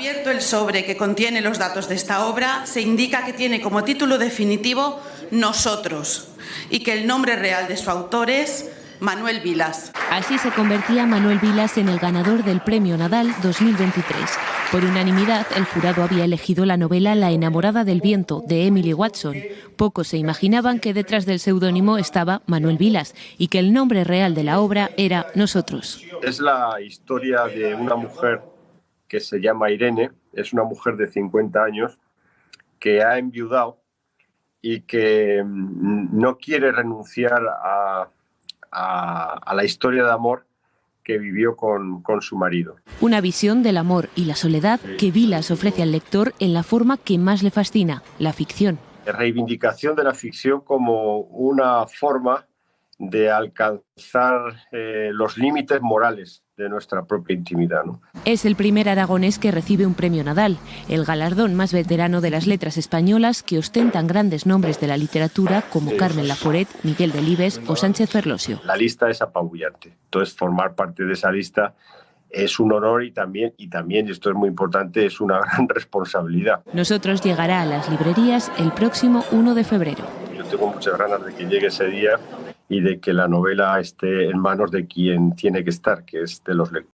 Abierto el sobre que contiene los datos de esta obra, se indica que tiene como título definitivo Nosotros y que el nombre real de su autor es Manuel Vilas. Así se convertía Manuel Vilas en el ganador del Premio Nadal 2023. Por unanimidad, el jurado había elegido la novela La enamorada del viento, de Emily Watson. Pocos se imaginaban que detrás del seudónimo estaba Manuel Vilas y que el nombre real de la obra era Nosotros. Es la historia de una mujer que se llama Irene, es una mujer de 50 años que ha enviudado y que no quiere renunciar a la historia de amor que vivió con su marido. Una visión del amor y la soledad que Vilas ofrece al lector en la forma que más le fascina, la ficción. Reivindicación de la ficción como una forma de alcanzar los límites morales de nuestra propia intimidad, ¿no? Es el primer aragonés que recibe un premio Nadal, el galardón más veterano de las letras españolas que ostentan grandes nombres de la literatura como Carmen Laforet, Miguel Delibes o Sánchez Ferlosio. La lista es apabullante, entonces formar parte de esa lista es un honor y también, y esto es muy importante, es una gran responsabilidad. Nosotros llegará a las librerías el próximo 1 de febrero. Yo tengo muchas ganas de que llegue ese día y de que la novela esté en manos de quien tiene que estar, que es de los lectores.